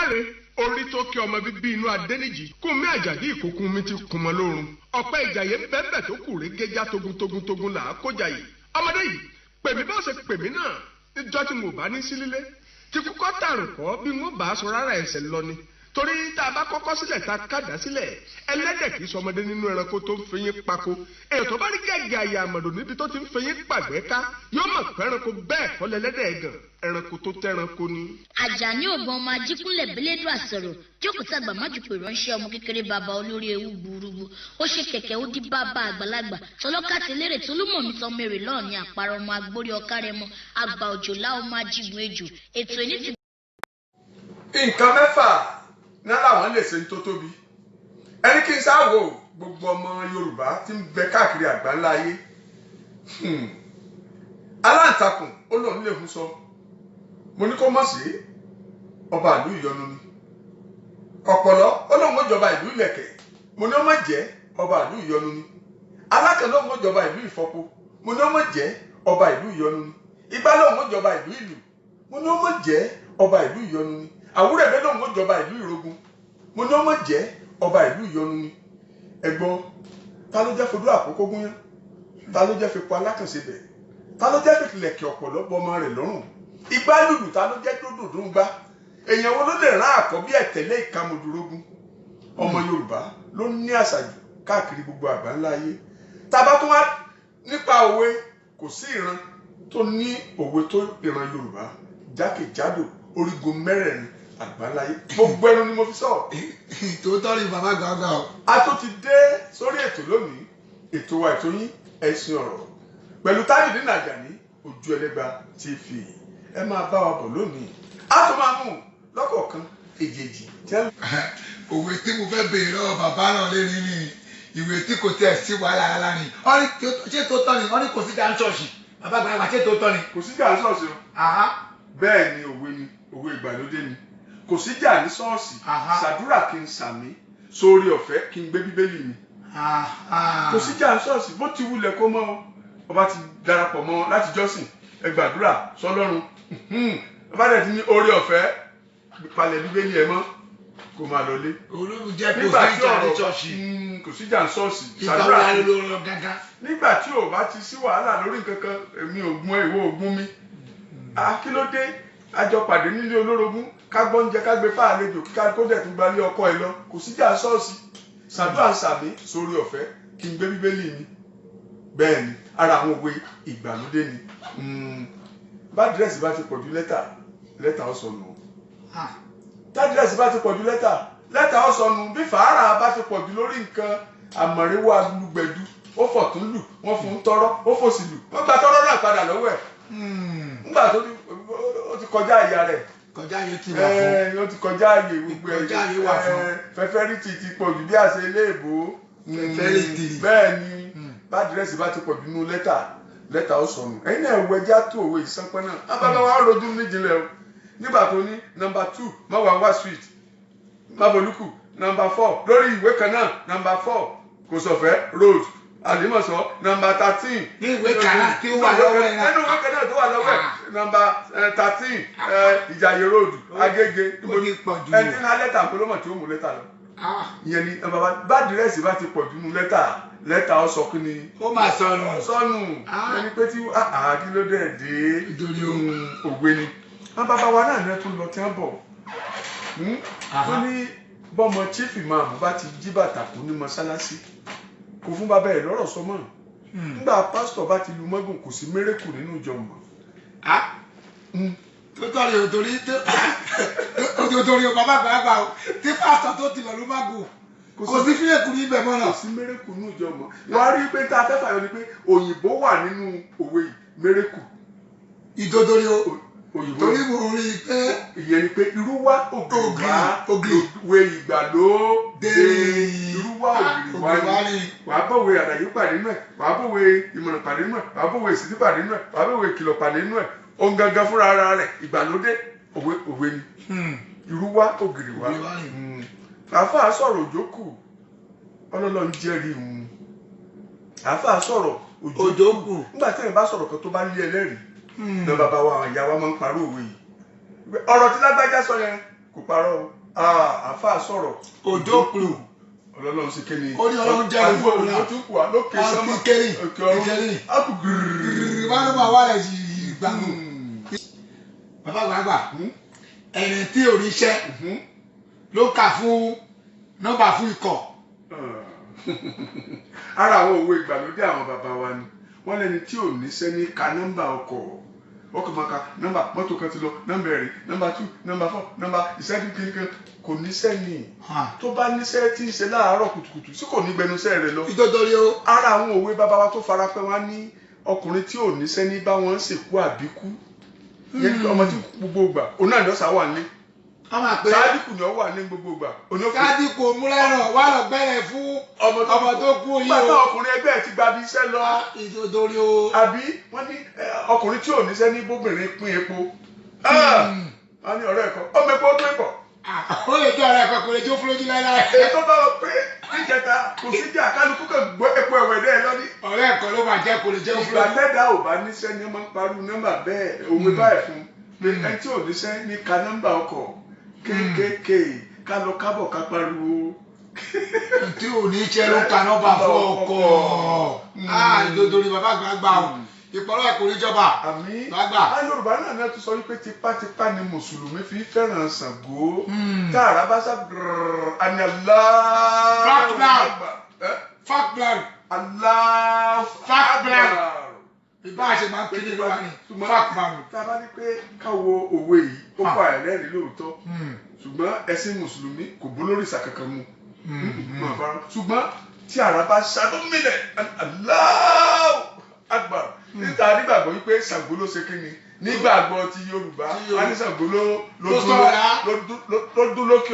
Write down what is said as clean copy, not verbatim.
káre orí tó kí ọmọ bíbí inú Adéníjì Kúnmí Àjàdí ìkókún mi ti kùn mọ́ lórun ọ̀pẹ́ ìjàyè bẹ́ẹ̀ tó kù rí gẹ́gá togun là á kójà yìí ọmọdé yìí pèmí bá ṣe pèmí náà níjọ́ tí mo bá ní sílílé tí kúkọ́ tààrùn kọ́ bí wọ́n bá aṣọ rárá ẹsẹ̀ lọ ni torí tá a bá kọ́kọ́ sílẹ̀ tá a kàdá sílẹ̀ ẹlẹ́dẹ̀ kì í sọmọdé nínú ẹranko tó ń fẹyín pako èèyàn tó bá rí gẹ́gẹ́ àyà àmọ̀dò níbi tó ti ń fẹyín pàgbẹ́ ká yóò mọ̀ pé ẹranko bẹ́ẹ̀ kọ́ lẹ́lẹ́dẹ̀ ẹ̀gàn ẹranko tó tẹ́ranko ni. Àjàní ògbọ́n ọmọ ajíkúnlẹ̀ bílédùn àsọ̀rọ̀ jókòó gbàmájú pé ránṣẹ́ ọmọ kékeré bàbá olórí ewu gbúrúgbú ó ṣe kẹ̀kẹ́ ó di bàbá àgbàlagbà tọlọ́kàtì lérè tolúmọ̀ mi tọ́ mẹ́rin lọ́ọ̀ ní àparọ́ ọmọ agbórí ọ̀kárẹ́mọ àgbà òjòlá ọmọ ajígun ejò ètò ìní ti. nǹkan mẹ́fà náà làwọn lè ṣe tó tóbi ẹni kí n sáwò gbogbo ọmọ Yorùbá tí ń bẹ káàkiri àgbáńlá ayé aláǹtakùn ó lòun lè fún sọ mo ní kó mọ̀ sí ọba ìlú Ìyọnu ni ọ̀pọ̀lọ́ ó lòun ó jọba ìlú Ìlẹ̀kẹ̀ mo ní ó mọ̀ jẹ́ ọba ìlú Ìyọnu ni alákàn lòun ó jọba ìlú Ìfọ̀pọ̀ mo ní ó mọ̀ jẹ́ ọba ìlú Ìyọnu ni Ìgbá lòun ó jọba ìlú Ìlú mo ní ó mọ̀ jẹ́ ọba ìlú Ìyọnu ni Àwúrẹ̀bẹ́ lòun ó jọba ìlú Ìrógun mo ní ó mọ̀ jẹ́ ọba ìlú Ìyọnu ni ẹ̀gbọ́n ta ló jẹ́ fodú àkókò gúnyán ta ló jẹ́ fipò alákànṣe bẹ̀ ta ló jẹ́ fìlẹ̀kẹ̀ ọ̀pọ̀lọpọ̀ ọmọ rẹ̀ lọ́rùn Ìgbá lùlù ta ló jẹ́ dòdòdó gbá èèyàn wo ló lè rán àkọ́bí ẹ̀tẹ̀lé ìkàmùdúrógún ọmọ Yorùbá ló ní àṣàjù káàkiri gbogbo àgbáńlá ayé tábà tún wá nípa òwe kò sí ìran tó ní òwe tó ìran Yorùbá jákèjádò orígun mẹ́rẹ̀ẹ̀rin àgbáńláyé gbogbo ẹnu ni mo fi sọ. tòótọ́ ni bàbá gàgà o. a tó ti dé sórí ètò lónìí ètò wa ètò yín ẹ̀sìn ọ̀rọ̀ pẹ̀lú Tajudeen Ajani Ojúẹlẹ́gba TV ẹ máa bá wa bọ̀ lónìí a tó máa mú lọ́kọ̀ọ̀kan èjèèjì. òwe tí mo fẹ́ béèrè lọ́wọ́ bàbá náà lé ní ìwé tí kò tẹ̀ sí wàhálà ara ni ṣé tó tọ́ ni wọ́n ní kò sí dáhùn ṣọ́ọ̀ṣì bàbá àgbàlagbà ṣé tó tọ́ ni. kò sí dáhùn ṣọ́ọ̀ṣì o bẹ́ẹ̀ ni òwe ìgbàlódé ni kò sí jà ní ṣọ́ọ̀ṣì ṣàdúrà kí n sàmí sórí ọ̀fẹ́ kí n gbé bíbélì mi kò sí jà ní ṣọ́ọ̀ṣì bó ti wulẹ̀ kó mọ́ ọba ti darapọ̀ mọ́ láti jọ́sìn ẹ gbàdúrà sọ́lọ́run ọba dẹ̀ ti ní orí ọ̀fẹ́ palẹ̀ bíbélì ẹ mọ́ kó máa lọlé. olóògùn jẹ́ kó sí jà ní ṣọ́ọ̀ṣì kò sí jà ní ṣọ́ọ̀ṣì ṣàdúrà ló lọ gángan. nígbà tí ò bá ti sí wàhálà lórí nǹkan kan èmi ò gbọ́n ìwọ ò gbọ́n mi kí ló dé àjọ pàdé nílé olórogún ká gbọ́njẹ ká gbé fáàlejò kíká kó dẹ̀ tún gbalé ọkọ ẹ lọ kò sí jà ṣọ́ọ̀ṣì ṣàdúrà ń sàmí sórí ọ̀fẹ́ kí n gbé bíbélì mi bẹ́ẹ̀ ni ara àwọn òwe ìgbàlódé ni bá dírẹ́sì bá ti pọ̀jù lẹ́tà ó sọnù tá dírẹ́sì bá ti pọ̀jù lẹ́tà ó sọnù bí fàárà bá ti pọ̀jù lórí nǹkan àmọ̀rẹ́wọ́ agbègbèdú ó fọ̀ tún lù wọ́n fún un tọ́rọ́ ó fòsì lù wọ́n gba tọ́rọ́ náà padà lọ́wọ́ ẹ̀ nígbà tó ti kọjá ìyá rẹ̀ kọjá yìí ti wà fún ó ti kọjá ààyè gbogbo ẹ̀ kọjá yìí wà fún fẹ́fẹ́rìtì ti pọ̀jù bí àṣẹ iléèbó bẹ́ẹ̀ ni bá dírẹ́sì bá ti pọ̀jù nínú lẹ́tà ó sọnù ẹ̀yin náà wọ ẹjẹ́ àtò òwe ìsánpẹ́ náà abábá wa rojú níjìnlẹ̀ o nígbà tó ní nọ́mbà 2 Mawàwá street Mabolúkù nọ́mbà 4 lórí ìwé kan náà nọ́mbà 4 Kòsọ̀fẹ́ road Àlímọ̀ṣọ́ nọ́mbà 13 ní ìwé kan náà tí ó wà lọ́wọ́ ẹ̀ nínú ìwé kan náà tó wà lọ́wọ́ ẹ̀ nọ́mbà 13 Ìjàyè road Agége ẹni ńlá lẹ́tà àpolómọ̀ tí ó mú lẹ́tà lọ. ìyẹn ni bá dírẹ́sì bá ti pọ̀ jù nínú lẹ́tà ó sọ kí ni. ó máa sọnù. ẹni pé tí kí ló dé ìdòrí òwe ni. wọ́n bàbá wa náà ní tún lọ tí wọ́n bọ̀ wọ́n ní bọ́mọ chief imam bá ti jí bàtà kú ní mọ́ṣáláṣí kò fún bàbá ẹ̀ lọ́rọ̀ sọ mọ́ nígbà pásítọ̀ bá ti lu mọ́gùn kò sí mérékù nínú ìjọ mọ́. tó tọ́ ni òtòrí bàbá àgbàlagbà o tí pásítọ̀ tó ti lọ ló má gùn kò sí fílẹ̀kù ní ibẹ̀ mọ́ náà. kò sí mérékù nínú ìjọ mọ́ wọ́n á rí i pé tá a fẹ́ fàyọ ni pé òyìnbó wà nínú òwe mérékù. ìdodorí òyìnbó torí mo rí i pé ìyẹn ni pé irú wá ògiri òwe ìgbàlódé irú wá ògiri wá ni wàá bọ̀wé àlàyé pàdé nínú ẹ̀ wàá bọ̀wé ìmọ̀ràn pàdé nínú ẹ̀ wàá bọ̀wé ìsìtí pàdé nínú ẹ̀ wàá bọ̀wé ìkìlọ̀ pàdé nínú ẹ̀ ohun gangan fúnra ara rẹ̀ ìgbàlódé òwe ni irú wá ògiri wá àáfàá sọ̀rọ̀ òjókù ọlọ́lọ́run jẹ́rìí òun àáfàá sọ̀rọ̀ òjókù nígbà tí èèyàn bá sọ̀rọ̀ kan tó bá lé ẹlẹ́rìí ní bàbá wa ìyá wa máa ń parọ́ òwe yìí ọ̀rọ̀ tí lágbájá sọ yẹn kò parọ́ o àfa sọ̀rọ̀ òjò kúrò ọlọ́run sì kéde ó ní ọlọ́run jẹ́ ìlú fún ó tún kù á lókè sọ́mọ́ òkè ọ̀run ápù gírírí wọn ló máa wá lẹ̀ yìí gbàgbọ́. bàbá àgbàlagbà ẹni tí ò rí iṣẹ́ ló kà fún nọ́mbà fún ikọ̀. ara àwọn òwe ìgbàlódé àwọn bàbá wa ni wọ́n lẹ́ni tí ò níṣẹ́ ní ka nọ́mbà ọkọ̀ ọkọ̀ máa ka nọ́mbà mọ́tò kan ti lọ nọ́mbà ẹ̀rí nọ́mbà 2 nọ́mbà 4 nọ́mbà ìṣẹ́jú kìnìkan kò níṣẹ́ ni tó bá níṣẹ́ tí ń ṣe láàárọ̀ kùtùkùtù sí kò ní gbẹnuṣẹ́ rẹ̀ lọ. ìtòtòrí o. ara àwọn òwe bàbá wa tó fara pẹ́ wá ní ọkùnrin tí ò níṣẹ́ ní bá wọn ṣèkú àbíkú yẹn ní ọmọ tí gbogbo gbà òun náà lọ́sàá wà ní. sáàdìkù ni ọ wà ní gbogbo gbà. sáàdìkù múlẹ́rọ̀ wà lọ bẹ̀rẹ̀ fún ọmọ tó kú yìí o. bàbá ọkùnrin ẹgbẹ́ ẹ̀ ti gba bí iṣẹ́ lọ. ìtòtòrí o. àbí wọ́n ní ọkùnrin tí ò níṣẹ́ ní bóbìnrin pín epo. wọ́n ní ọ̀rẹ́ ẹ̀kọ́ ọmọ epo tó ẹ̀kọ́. ó lè jẹ́ ọ̀rẹ́ ẹ̀kọ́ kò lè jó fún lójú láíláí. èyí tó bá wọ pé níjẹta kò sí jà kálukú kan gbọ́ epo ẹ̀wẹ̀ dẹ́ lọ́ní. ọ̀rẹ́ ẹ̀kọ́ ló máa jẹ́ kò lè jẹ́ fún lójú. ìgbà tẹ́dá ò bá níṣẹ́ ni wọ́n parú nọ́mbà bẹ́ẹ̀ òwe báyìí fún pé ẹni tí ò níṣẹ́ ní ka nọ́mbà ọkọ̀ kéékèèké ká lọ kábọ̀ ká pariwo. tí ò ní iṣẹ́ ló ka nọ́mbà fún ọkọ̀. ìdòdòrí bàbá àgbàlagbà o ìpọ̀lọ́ ẹ̀kọ́ níjọba. àmín gbàgbà. Yorùbá náà ní ẹ tún sọ wípé tipátipá ni mùsùlùmí fi fẹ́ràn Ṣàngó. tá àrà bá sá àní fakblad. fakblad. ìbá àṣẹ máa ń kéde lọ́wọ́ ni fakblad. tá a bá ní pé káwo òwe yìí ó pa ẹ̀rẹ́rìí lóòótọ́ ṣùgbọ́n ẹ̀sìn mùsùlùmí kò bólórìṣà kankan mu. ṣùgbọ́n tí àrà bá ṣàdúmílẹ̀ Allahu Akbar níta nígbàgbọ́ wípé Ṣàngó ló ṣe kíni nígbàgbọ́ ti Yorùbá wọn ní Ṣàngó ló dún lókè